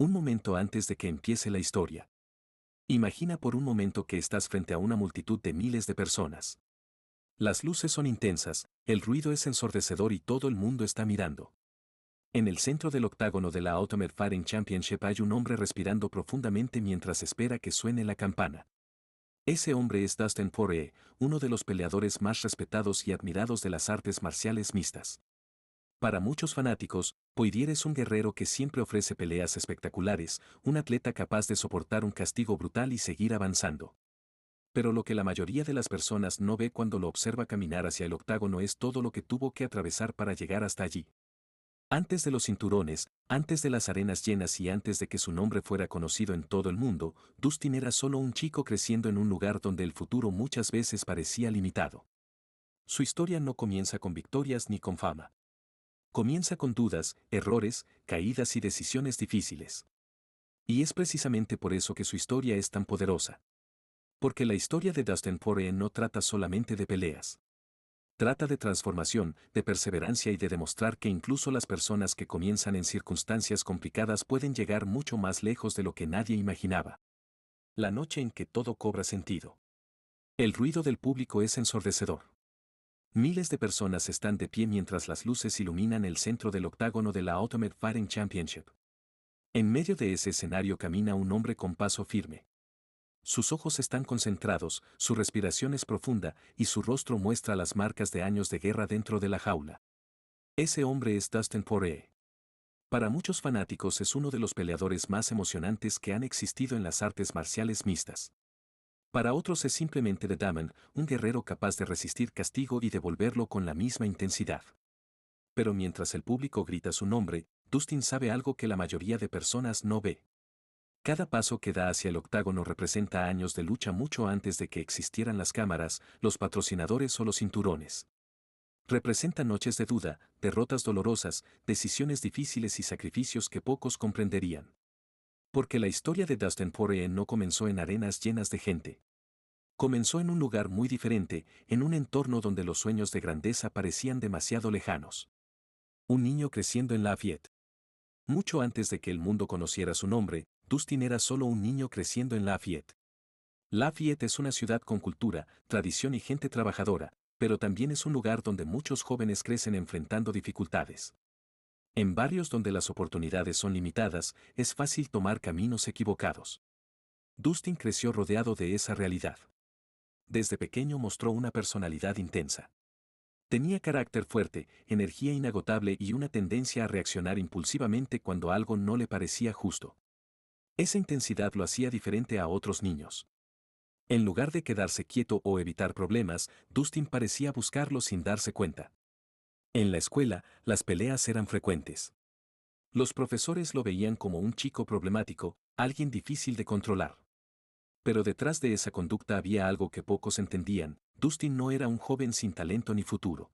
Un momento antes de que empiece la historia. Imagina por un momento que estás frente a una multitud de miles de personas. Las luces son intensas, el ruido es ensordecedor y todo el mundo está mirando. En el centro del octágono de la Ultimate Fighting Championship hay un hombre respirando profundamente mientras espera que suene la campana. Ese hombre es Dustin Poirier, uno de los peleadores más respetados y admirados de las artes marciales mixtas. Para muchos fanáticos, Poirier es un guerrero que siempre ofrece peleas espectaculares, un atleta capaz de soportar un castigo brutal y seguir avanzando. Pero lo que la mayoría de las personas no ve cuando lo observa caminar hacia el octágono es todo lo que tuvo que atravesar para llegar hasta allí. Antes de los cinturones, antes de las arenas llenas y antes de que su nombre fuera conocido en todo el mundo, Dustin era solo un chico creciendo en un lugar donde el futuro muchas veces parecía limitado. Su historia no comienza con victorias ni con fama. Comienza con dudas, errores, caídas y decisiones difíciles. Y es precisamente por eso que su historia es tan poderosa. Porque la historia de Dustin Poirier no trata solamente de peleas. Trata de transformación, de perseverancia y de demostrar que incluso las personas que comienzan en circunstancias complicadas pueden llegar mucho más lejos de lo que nadie imaginaba. La noche en que todo cobra sentido. El ruido del público es ensordecedor. Miles de personas están de pie mientras las luces iluminan el centro del octágono de la Ultimate Fighting Championship. En medio de ese escenario camina un hombre con paso firme. Sus ojos están concentrados, su respiración es profunda y su rostro muestra las marcas de años de guerra dentro de la jaula. Ese hombre es Dustin Poirier. Para muchos fanáticos es uno de los peleadores más emocionantes que han existido en las artes marciales mixtas. Para otros es simplemente The Damon, un guerrero capaz de resistir castigo y devolverlo con la misma intensidad. Pero mientras el público grita su nombre, Dustin sabe algo que la mayoría de personas no ve. Cada paso que da hacia el octágono representa años de lucha mucho antes de que existieran las cámaras, los patrocinadores o los cinturones. Representa noches de duda, derrotas dolorosas, decisiones difíciles y sacrificios que pocos comprenderían. Porque la historia de Dustin Poirier no comenzó en arenas llenas de gente. Comenzó en un lugar muy diferente, en un entorno donde los sueños de grandeza parecían demasiado lejanos. Un niño creciendo en Lafayette. Mucho antes de que el mundo conociera su nombre, Dustin era solo un niño creciendo en Lafayette. Lafayette es una ciudad con cultura, tradición y gente trabajadora, pero también es un lugar donde muchos jóvenes crecen enfrentando dificultades. En barrios donde las oportunidades son limitadas, es fácil tomar caminos equivocados. Dustin creció rodeado de esa realidad. Desde pequeño mostró una personalidad intensa. Tenía carácter fuerte, energía inagotable y una tendencia a reaccionar impulsivamente cuando algo no le parecía justo. Esa intensidad lo hacía diferente a otros niños. En lugar de quedarse quieto o evitar problemas, Dustin parecía buscarlos sin darse cuenta. En la escuela, las peleas eran frecuentes. Los profesores lo veían como un chico problemático, alguien difícil de controlar. Pero detrás de esa conducta había algo que pocos entendían: Dustin no era un joven sin talento ni futuro.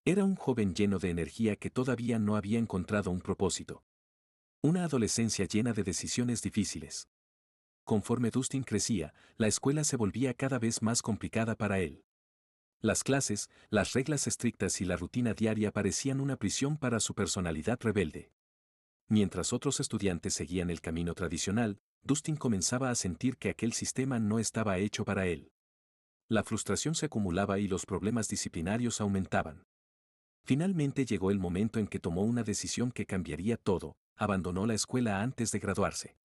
Era un joven lleno de energía que todavía no había encontrado un propósito. Una adolescencia llena de decisiones difíciles. Conforme Dustin crecía, la escuela se volvía cada vez más complicada para él. Las clases, las reglas estrictas y la rutina diaria parecían una prisión para su personalidad rebelde. Mientras otros estudiantes seguían el camino tradicional, Dustin comenzaba a sentir que aquel sistema no estaba hecho para él. La frustración se acumulaba y los problemas disciplinarios aumentaban. Finalmente llegó el momento en que tomó una decisión que cambiaría todo: abandonó la escuela antes de graduarse.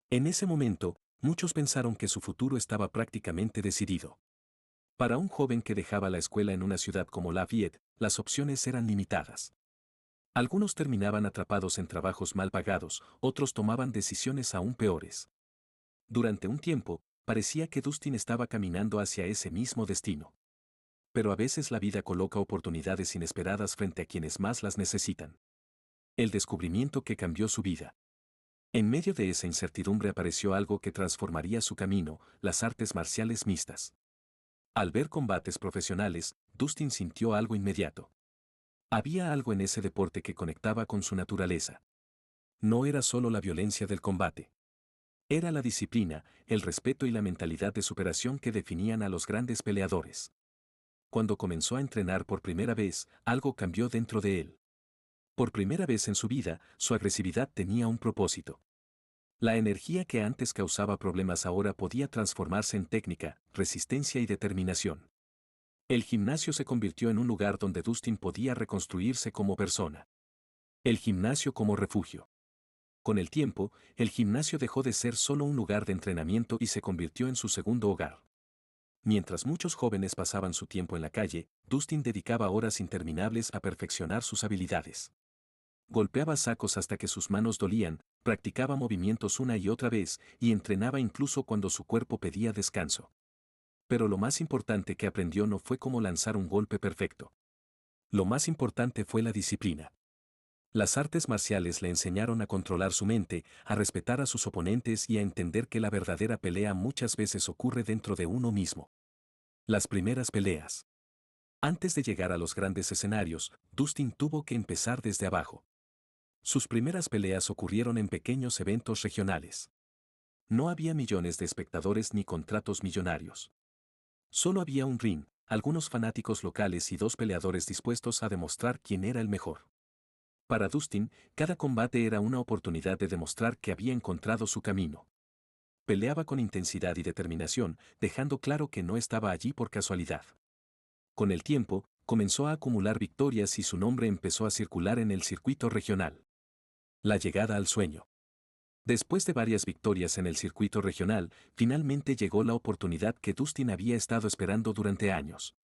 En ese momento, muchos pensaron que su futuro estaba prácticamente decidido. Para un joven que dejaba la escuela en una ciudad como Lafayette, las opciones eran limitadas. Algunos terminaban atrapados en trabajos mal pagados, otros tomaban decisiones aún peores. Durante un tiempo, parecía que Dustin estaba caminando hacia ese mismo destino. Pero a veces la vida coloca oportunidades inesperadas frente a quienes más las necesitan. El descubrimiento que cambió su vida. En medio de esa incertidumbre apareció algo que transformaría su camino: las artes marciales mixtas. Al ver combates profesionales, Dustin sintió algo inmediato. Había algo en ese deporte que conectaba con su naturaleza. No era solo la violencia del combate. Era la disciplina, el respeto y la mentalidad de superación que definían a los grandes peleadores. Cuando comenzó a entrenar por primera vez, algo cambió dentro de él. Por primera vez en su vida, su agresividad tenía un propósito. La energía que antes causaba problemas ahora podía transformarse en técnica, resistencia y determinación. El gimnasio se convirtió en un lugar donde Dustin podía reconstruirse como persona. El gimnasio como refugio. Con el tiempo, el gimnasio dejó de ser solo un lugar de entrenamiento y se convirtió en su segundo hogar. Mientras muchos jóvenes pasaban su tiempo en la calle, Dustin dedicaba horas interminables a perfeccionar sus habilidades. Golpeaba sacos hasta que sus manos dolían, practicaba movimientos una y otra vez y entrenaba incluso cuando su cuerpo pedía descanso. Pero lo más importante que aprendió no fue cómo lanzar un golpe perfecto. Lo más importante fue la disciplina. Las artes marciales le enseñaron a controlar su mente, a respetar a sus oponentes y a entender que la verdadera pelea muchas veces ocurre dentro de uno mismo. Las primeras peleas. Antes de llegar a los grandes escenarios, Dustin tuvo que empezar desde abajo. Sus primeras peleas ocurrieron en pequeños eventos regionales. No había millones de espectadores ni contratos millonarios. Solo había un ring, algunos fanáticos locales y dos peleadores dispuestos a demostrar quién era el mejor. Para Dustin, cada combate era una oportunidad de demostrar que había encontrado su camino. Peleaba con intensidad y determinación, dejando claro que no estaba allí por casualidad. Con el tiempo, comenzó a acumular victorias y su nombre empezó a circular en el circuito regional. La llegada al sueño. Después de varias victorias en el circuito regional, finalmente llegó la oportunidad que Dustin había estado esperando durante años.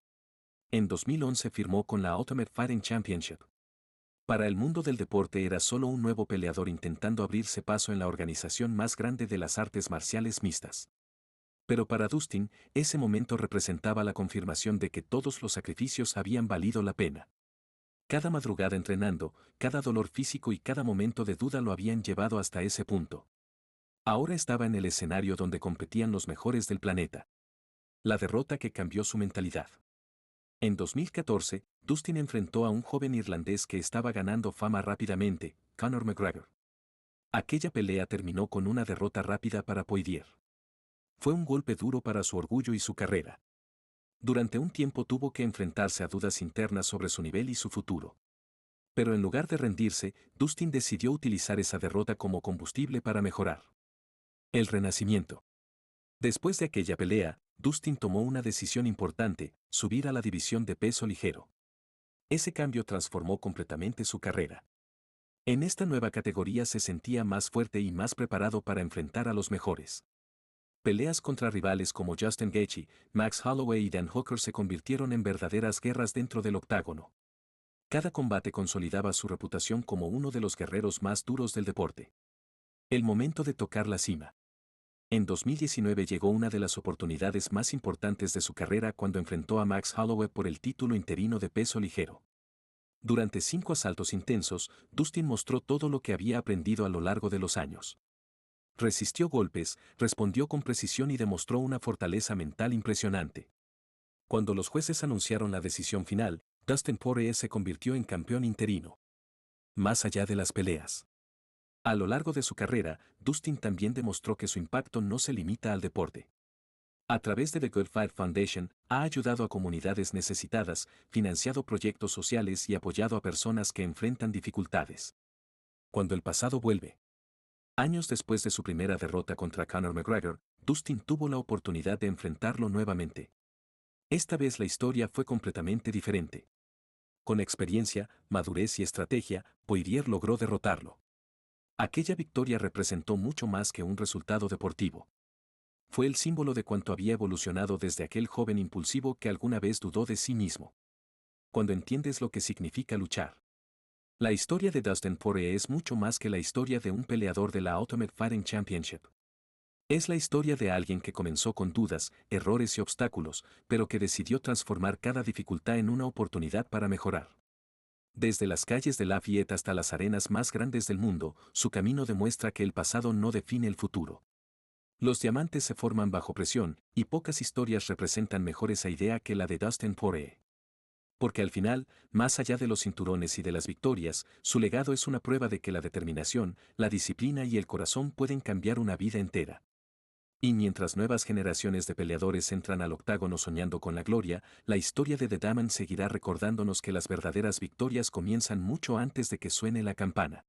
En 2011 firmó con la Ultimate Fighting Championship. Para el mundo del deporte era solo un nuevo peleador intentando abrirse paso en la organización más grande de las artes marciales mixtas. Pero para Dustin, ese momento representaba la confirmación de que todos los sacrificios habían valido la pena. Cada madrugada entrenando, cada dolor físico y cada momento de duda lo habían llevado hasta ese punto. Ahora estaba en el escenario donde competían los mejores del planeta. La derrota que cambió su mentalidad. En 2014, Dustin enfrentó a un joven irlandés que estaba ganando fama rápidamente, Conor McGregor. Aquella pelea terminó con una derrota rápida para Poirier. Fue un golpe duro para su orgullo y su carrera. Durante un tiempo tuvo que enfrentarse a dudas internas sobre su nivel y su futuro. Pero en lugar de rendirse, Dustin decidió utilizar esa derrota como combustible para mejorar. El renacimiento. Después de aquella pelea, Dustin tomó una decisión importante, subir a la división de peso ligero. Ese cambio transformó completamente su carrera. En esta nueva categoría se sentía más fuerte y más preparado para enfrentar a los mejores. Peleas contra rivales como Justin Gaethje, Max Holloway y Dan Hooker se convirtieron en verdaderas guerras dentro del octágono. Cada combate consolidaba su reputación como uno de los guerreros más duros del deporte. El momento de tocar la cima. En 2019 llegó una de las oportunidades más importantes de su carrera cuando enfrentó a Max Holloway por el título interino de peso ligero. Durante 5 asaltos intensos, Dustin mostró todo lo que había aprendido a lo largo de los años. Resistió golpes, respondió con precisión y demostró una fortaleza mental impresionante. Cuando los jueces anunciaron la decisión final, Dustin Poirier se convirtió en campeón interino. Más allá de las peleas. A lo largo de su carrera, Dustin también demostró que su impacto no se limita al deporte. A través de The Good Fight Foundation, ha ayudado a comunidades necesitadas, financiado proyectos sociales y apoyado a personas que enfrentan dificultades. Cuando el pasado vuelve. Años después de su primera derrota contra Conor McGregor, Dustin tuvo la oportunidad de enfrentarlo nuevamente. Esta vez la historia fue completamente diferente. Con experiencia, madurez y estrategia, Poirier logró derrotarlo. Aquella victoria representó mucho más que un resultado deportivo. Fue el símbolo de cuánto había evolucionado desde aquel joven impulsivo que alguna vez dudó de sí mismo. Cuando entiendes lo que significa luchar. La historia de Dustin Poirier es mucho más que la historia de un peleador de la Ultimate Fighting Championship. Es la historia de alguien que comenzó con dudas, errores y obstáculos, pero que decidió transformar cada dificultad en una oportunidad para mejorar. Desde las calles de Lafayette hasta las arenas más grandes del mundo, su camino demuestra que el pasado no define el futuro. Los diamantes se forman bajo presión, y pocas historias representan mejor esa idea que la de Dustin Poirier. Porque al final, más allá de los cinturones y de las victorias, su legado es una prueba de que la determinación, la disciplina y el corazón pueden cambiar una vida entera. Y mientras nuevas generaciones de peleadores entran al octágono soñando con la gloria, la historia de The Diamond seguirá recordándonos que las verdaderas victorias comienzan mucho antes de que suene la campana.